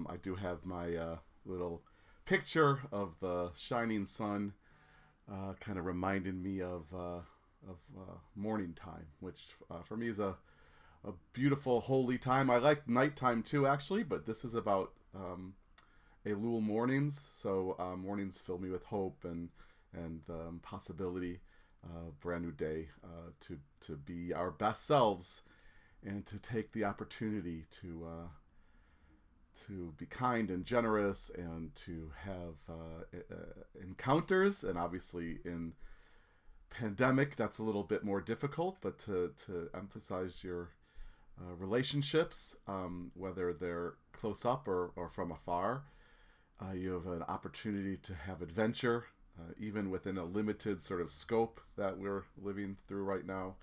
I do have my little picture of the shining sun, kind of reminding me of morning time, which for me is a beautiful, holy time. I like nighttime too, actually, but this is about Elul mornings. So mornings fill me with hope and possibility, brand new day, to be our best selves and to take the opportunity to be kind and generous and to have encounters. And obviously in pandemic that's a little bit more difficult, but to emphasize your relationships, whether they're close up or from afar. You have an opportunity to have adventure, even within a limited sort of scope that we're living through right now.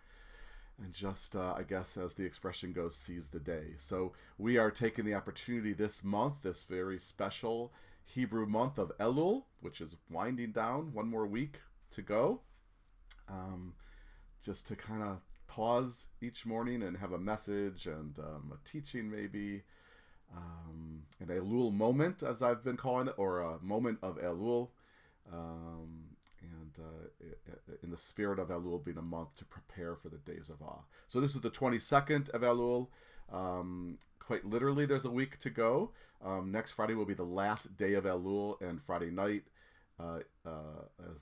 And just, I guess, as the expression goes, seize the day. So we are taking the opportunity this month, this very special Hebrew month of Elul, which is winding down, one more week to go, just to kind of pause each morning and have a message and a teaching maybe, an Elul moment, as I've been calling it, or a moment of Elul. In the spirit of Elul being a month to prepare for the days of awe. So this is the 22nd of Elul. Quite literally, there's a week to go. Next Friday will be the last day of Elul, and Friday night, as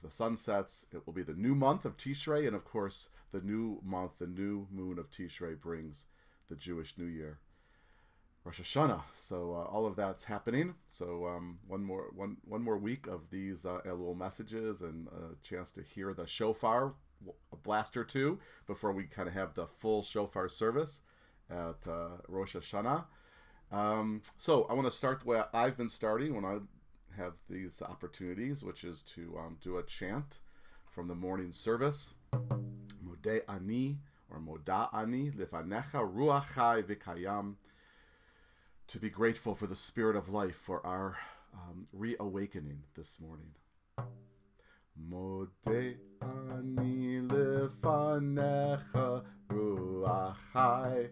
the sun sets, it will be the new month of Tishrei, and of course, the new month, the new moon of Tishrei brings the Jewish New Year, Rosh Hashanah. So all of that's happening. So one more week of these Elul messages and a chance to hear the shofar, a blast or two, before we kind of have the full shofar service at Rosh Hashanah. So I want to start the way I've been starting when I have these opportunities, which is to do a chant from the morning service. Modeh ani, or Moda ani, lefanecha ruach chai v'kayam. To be grateful for the spirit of life, for our reawakening this morning. Modeh ani lefanecha ruach chai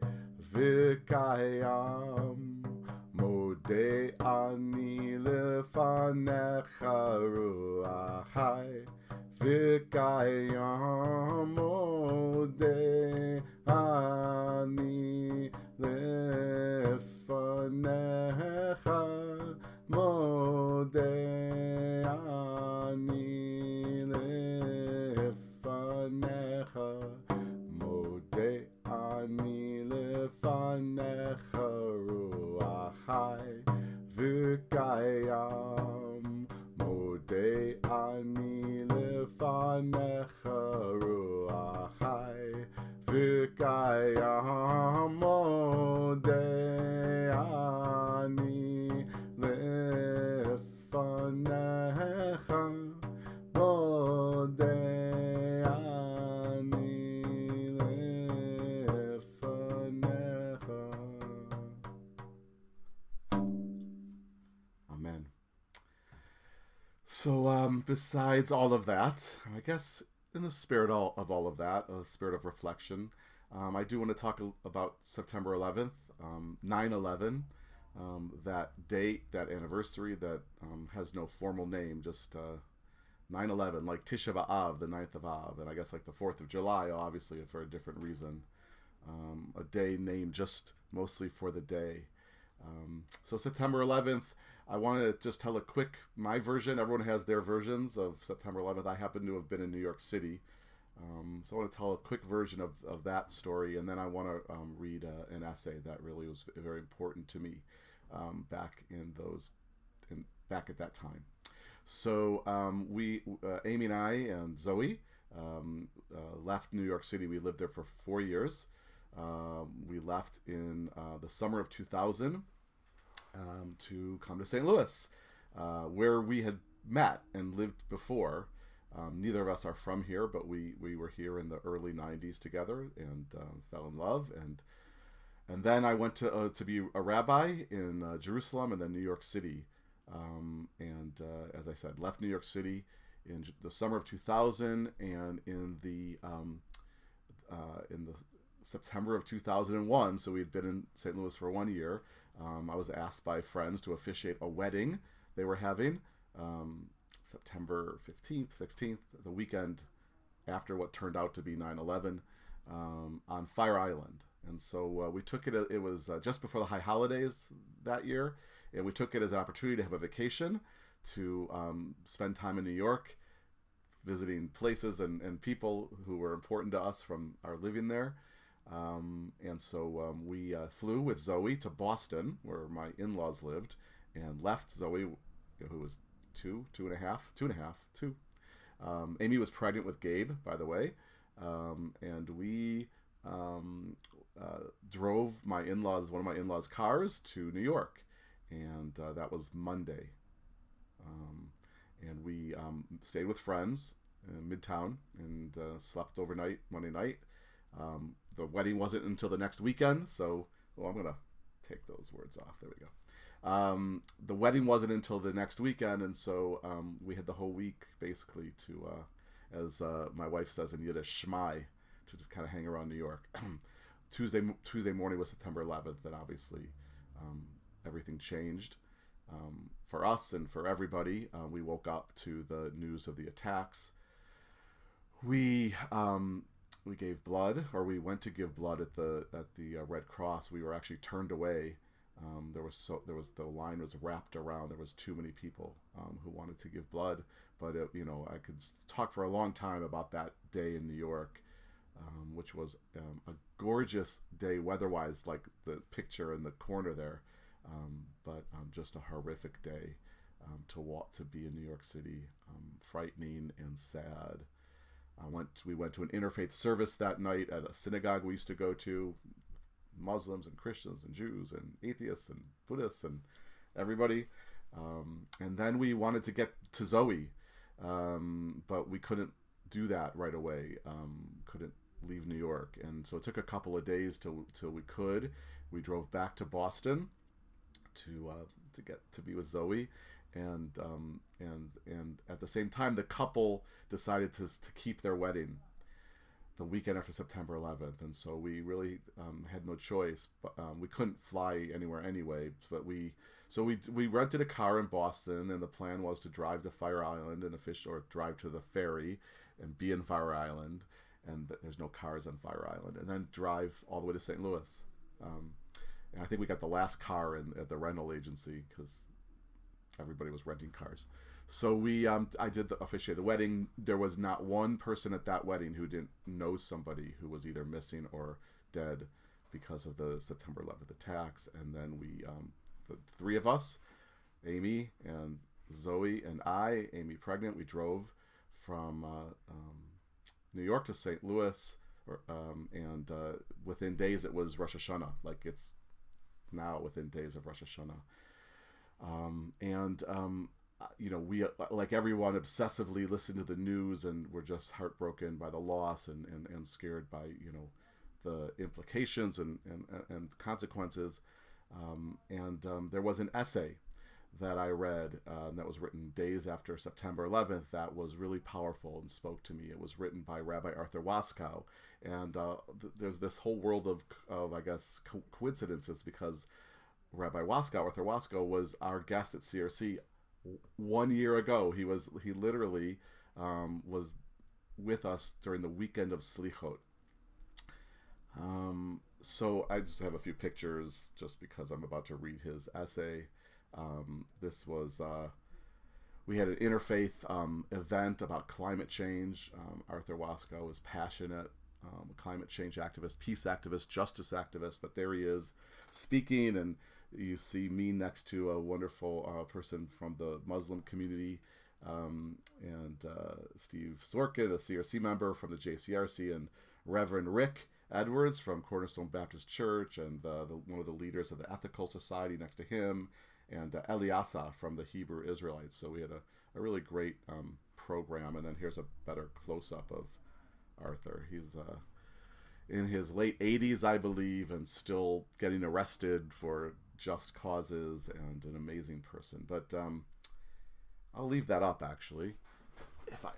v'kayam. Modeh ani lefanecha ruach chai v'kayam. Modeh ani lefanecha, modeh ani lefanecha, modeh ani lefanecha ruach chai v'kayam. Modeh ani lefanecha ruach chai v'kayam. Modeh ani lefanecha, modeh ani lefanecha. Amen. So besides all of that, I guess in the spirit of all of that, a spirit of reflection, I do want to talk about September 11th, 9/11, that date, that anniversary that has no formal name, just 9/11, like Tisha B'Av, the 9th of Av, and I guess like the 4th of July, obviously for a different reason. A day named just mostly for the day. So September 11th, I wanted to just tell my version. Everyone has their versions of September 11th. I happen to have been in New York City. So I want to tell a quick version of that story, and then I want to read an essay that really was very important to me back at that time. So Amy and I and Zoe left New York City. We lived there for 4 years. We left in the summer of 2000 to come to St. Louis, where we had met and lived before. Neither of us are from here, but we were here in the early 90s together and fell in love. And then I went to be a rabbi in Jerusalem and then New York City. As I said, left New York City in the summer of 2000, and in the September of 2001, so we had been in St. Louis for 1 year, I was asked by friends to officiate a wedding they were having September 15th, 16th, the weekend after what turned out to be 9/11, on Fire Island. And so we took it, it was just before the high holidays that year, and we took it as an opportunity to have a vacation, to spend time in New York, visiting places and people who were important to us from our living there. And so we flew with Zoe to Boston, where my in-laws lived, and left Zoe, who was two and a half. Amy was pregnant with Gabe, by the way, and we drove one of my in-laws' cars to New York, and that was Monday. And we stayed with friends in Midtown and slept overnight Monday night. The wedding wasn't until the next weekend, so I'm going to take those words off. There we go. The wedding wasn't until the next weekend, and so we had the whole week basically to, as my wife says in Yiddish, shmai, to just kind of hang around New York. Tuesday morning was September 11th, and obviously everything changed for us and for everybody. We woke up to the news of the attacks. We gave blood, or we went to give blood at the Red Cross. We were actually turned away. The line was wrapped around. There was too many people who wanted to give blood, but I could talk for a long time about that day in New York, which was a gorgeous day weather-wise, like the picture in the corner there, but just a horrific day to be in New York City, frightening and sad. We went to an interfaith service that night at a synagogue we used to go to, Muslims and Christians and Jews and atheists and Buddhists and everybody. And then we wanted to get to Zoe, but we couldn't do that right away. Couldn't leave New York, and so it took a couple of days till we could. We drove back to Boston to get to be with Zoe. And at the same time, the couple decided to keep their wedding the weekend after September 11th, and so we really had no choice. But we couldn't fly anywhere anyway. But we rented a car in Boston, and the plan was to drive to Fire Island or drive to the ferry and be in Fire Island, and there's no cars on Fire Island, and then drive all the way to St. Louis. And I think we got the last car at the rental agency because everybody was renting cars. So I did officiate the wedding. There was not one person at that wedding who didn't know somebody who was either missing or dead because of the September 11th attacks. And then the three of us, Amy and Zoe and I, Amy pregnant, we drove from New York to St. Louis, and within days it was Rosh Hashanah. Like it's now within days of Rosh Hashanah. We, like everyone, obsessively listened to the news and were just heartbroken by the loss and scared by, the implications and consequences. There was an essay that I read that was written days after September 11th that was really powerful and spoke to me. It was written by Rabbi Arthur Waskow. And there's this whole world of I guess, coincidences, because Rabbi Arthur Waskow, was our guest at CRC 1 year ago. He literally was with us during the weekend of Slichot. So I just have a few pictures just because I'm about to read his essay. This was, we had an interfaith event about climate change. Arthur Waskow is passionate, climate change activist, peace activist, justice activist, but there he is speaking, and you see me next to a wonderful person from the Muslim community, and Steve Sorkin, a CRC member from the JCRC, and Reverend Rick Edwards from Cornerstone Baptist Church, and one of the leaders of the Ethical Society next to him, and Eliasa from the Hebrew Israelites. So we had a really great program. And then here's a better close-up of Arthur. He's in his late 80s, I believe, and still getting arrested for just causes, and an amazing person. But I'll leave that up, actually. I'm going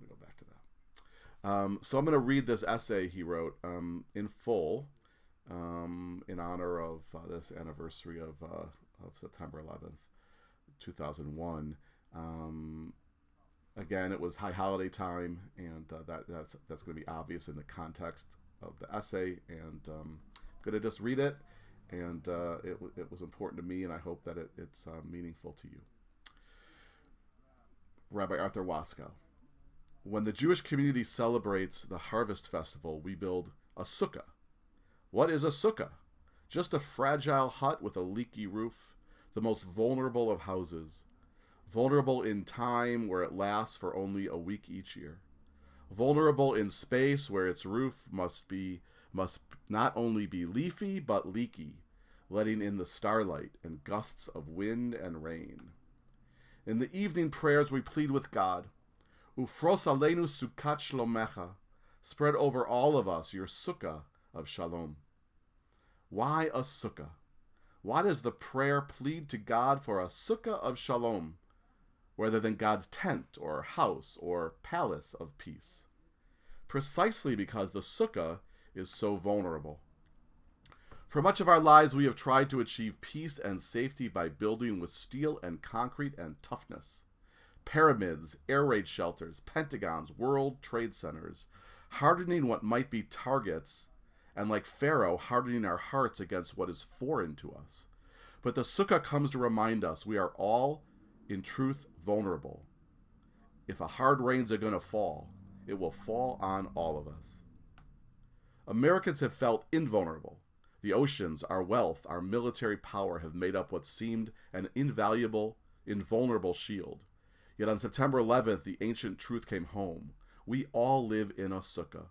to go back to that. So I'm going to read this essay he wrote in full, in honor of this anniversary of September 11th, 2001. Again, it was high holiday time, and that's going to be obvious in the context of the essay. And I'm going to just read it, and it was important to me, and I hope that it's meaningful to you. Rabbi Arthur Waskow. When the Jewish community celebrates the harvest festival, we build a sukkah. What is a sukkah? Just a fragile hut with a leaky roof, the most vulnerable of houses. Vulnerable in time, where it lasts for only a week each year. Vulnerable in space, where its roof must not only be leafy but leaky, letting in the starlight and gusts of wind and rain. In the evening prayers we plead with God, Ufros aleinu sukkat shlomecha, spread over all of us your sukkah of shalom. Why a sukkah? Why does the prayer plead to God for a sukkah of shalom, rather than God's tent or house or palace of peace? Precisely because the sukkah is so vulnerable. For much of our lives, we have tried to achieve peace and safety by building with steel and concrete and toughness. Pyramids, air raid shelters, pentagons, world trade centers, hardening what might be targets, and like Pharaoh, hardening our hearts against what is foreign to us. But the sukkah comes to remind us we are all, in truth, vulnerable. If a hard rains are going to fall, it will fall on all of us. Americans have felt invulnerable. The oceans, our wealth, our military power have made up what seemed an invaluable, invulnerable shield. Yet on September 11th, the ancient truth came home. We all live in a sukkah.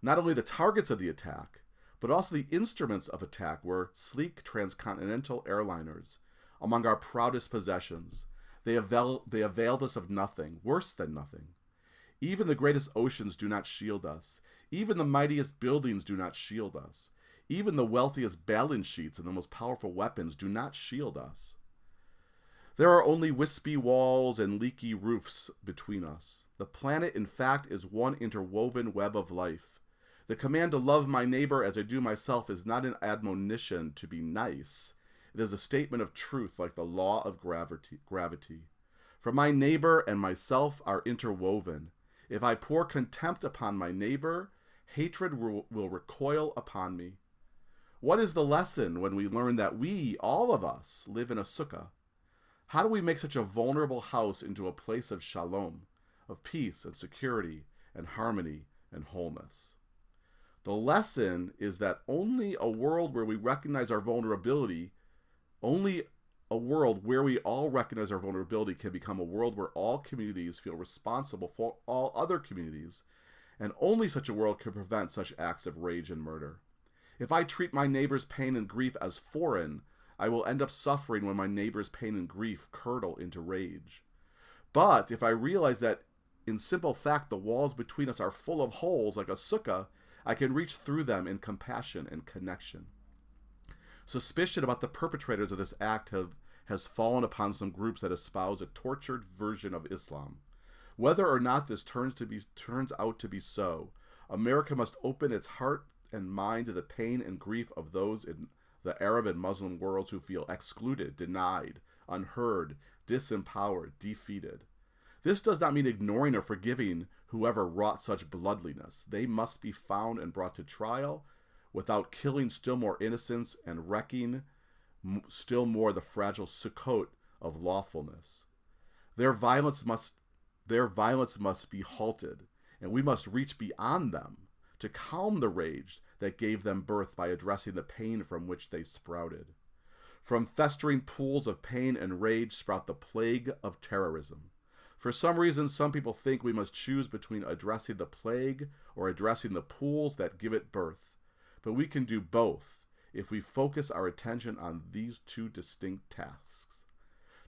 Not only the targets of the attack, but also the instruments of attack were sleek transcontinental airliners, among our proudest possessions. They availed us of nothing, worse than nothing. Even the greatest oceans do not shield us. Even the mightiest buildings do not shield us. Even the wealthiest balance sheets and the most powerful weapons do not shield us. There are only wispy walls and leaky roofs between us. The planet, in fact, is one interwoven web of life. The command to love my neighbor as I do myself is not an admonition to be nice. It is a statement of truth, like the law of gravity. For my neighbor and myself are interwoven. If I pour contempt upon my neighbor, hatred will recoil upon me. What is the lesson when we learn that we, all of us, live in a sukkah? How do we make such a vulnerable house into a place of shalom, of peace and security and harmony and wholeness? The lesson is that only a world where we recognize our vulnerability, only a world where we all recognize our vulnerability can become a world where all communities feel responsible for all other communities, and only such a world can prevent such acts of rage and murder. If I treat my neighbor's pain and grief as foreign, I will end up suffering when my neighbor's pain and grief curdle into rage. But if I realize that, in simple fact, the walls between us are full of holes like a sukkah, I can reach through them in compassion and connection. Suspicion about the perpetrators of this act has fallen upon some groups that espouse a tortured version of Islam. Whether or not this turns out to be so, America must open its heart and mind to the pain and grief of those in the Arab and Muslim worlds who feel excluded, denied, unheard, disempowered, defeated. This does not mean ignoring or forgiving whoever wrought such bloodliness. They must be found and brought to trial without killing still more innocents and wrecking still more the fragile sukkot of lawfulness. Their violence must be halted, and we must reach beyond them to calm the rage that gave them birth by addressing the pain from which they sprouted. From festering pools of pain and rage sprout the plague of terrorism. For some reason, some people think we must choose between addressing the plague or addressing the pools that give it birth. But we can do both if we focus our attention on these two distinct tasks.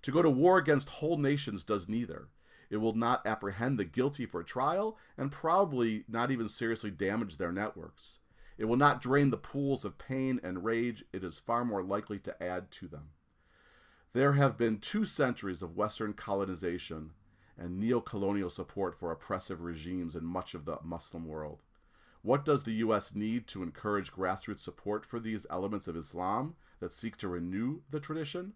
To go to war against whole nations does neither. It will not apprehend the guilty for trial and probably not even seriously damage their networks. It will not drain the pools of pain and rage. It is far more likely to add to them. There have been 2 centuries of Western colonization and neo-colonial support for oppressive regimes in much of the Muslim world. What does the U.S. need to encourage grassroots support for these elements of Islam that seek to renew the tradition?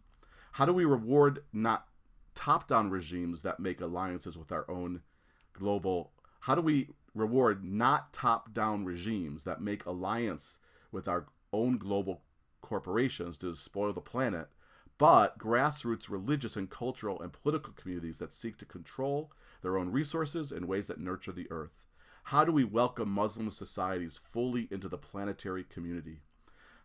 How do we reward not top-down regimes that make alliances with our own global... How do we reward not top-down regimes that make alliance with our own global corporations to spoil the planet, but grassroots religious and cultural and political communities that seek to control their own resources in ways that nurture the earth? How do we welcome Muslim societies fully into the planetary community?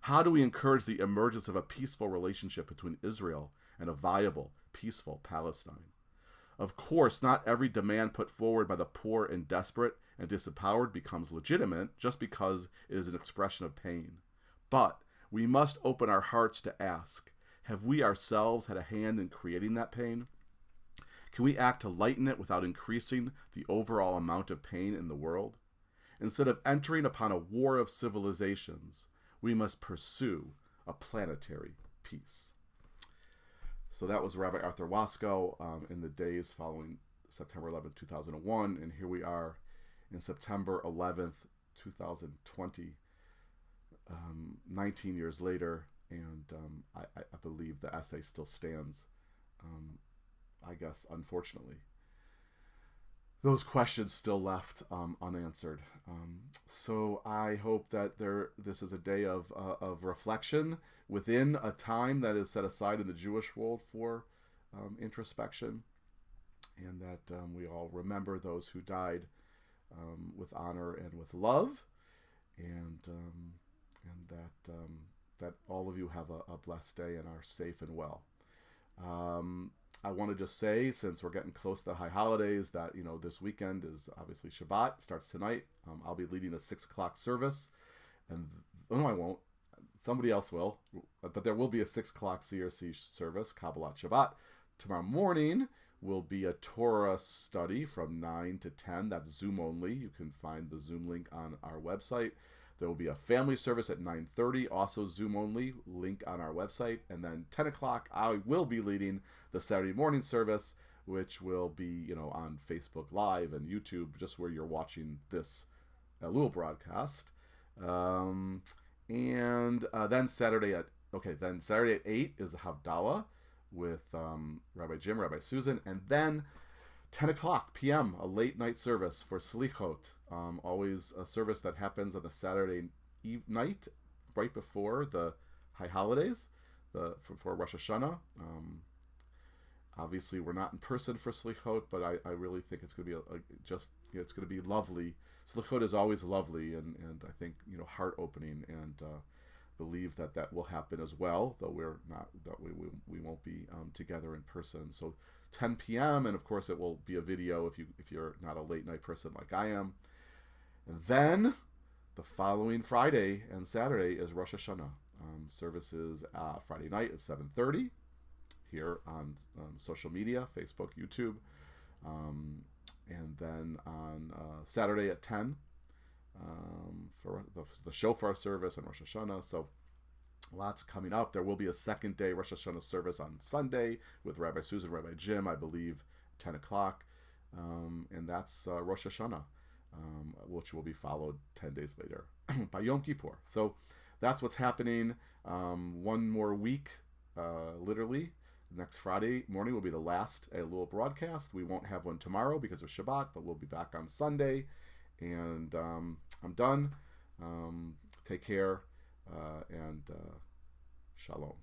How do we encourage the emergence of a peaceful relationship between Israel and a viable, peaceful Palestine? Of course, not every demand put forward by the poor and desperate and disempowered becomes legitimate just because it is an expression of pain. But we must open our hearts to ask, have we ourselves had a hand in creating that pain? Can we act to lighten it without increasing the overall amount of pain in the world? Instead of entering upon a war of civilizations, we must pursue a planetary peace. So that was Rabbi Arthur Waskow in the days following September 11th, 2001. And here we are in September 11th, 2020, 19 years later. And I believe the essay still stands. I guess, unfortunately, those questions still left unanswered. So I hope that this is a day of reflection within a time that is set aside in the Jewish world for introspection, and that we all remember those who died with honor and with love, and that all of you have a blessed day and are safe and well. I want to just say, since we're getting close to the high holidays, that this weekend is obviously Shabbat, starts tonight. I'll be leading a 6 o'clock service, and no, I won't. Somebody else will, but there will be a 6 o'clock CRC service, Kabbalat Shabbat. Tomorrow morning will be a Torah study from 9 to 10. That's Zoom only. You can find the Zoom link on our website. There will be a family service at 9:30, also Zoom only, link on our website. And then 10 o'clock, I will be leading the Saturday morning service, which will be, on Facebook Live and YouTube, just where you're watching this Elul broadcast. And then Saturday at 8 is a Havdalah with Rabbi Jim, Rabbi Susan, and then 10 o'clock p.m., a late night service for Slichot. Always a service that happens on the Saturday night, right before the high holidays, for Rosh Hashanah. Obviously, we're not in person for Slichot, but I really think it's going to be it's going to be lovely. Slichot is always lovely, and I think heart opening, and believe that will happen as well. Though we won't be together in person. So 10 p.m. and of course it will be a video if you're not a late night person like I am. And then the following Friday and Saturday is Rosh Hashanah. Services Friday night at 7:30 here on social media, Facebook, YouTube, and then on Saturday at 10 for the shofar service and Rosh Hashanah. So lots coming up. There will be a second day Rosh Hashanah service on Sunday with Rabbi Susan, Rabbi Jim, I believe, 10 o'clock. And that's Rosh Hashanah, which will be followed 10 days later by Yom Kippur. So that's what's happening. One more week, literally. Next Friday morning will be the last Elul broadcast. We won't have one tomorrow because of Shabbat, but we'll be back on Sunday. And I'm done. Take care, and shalom.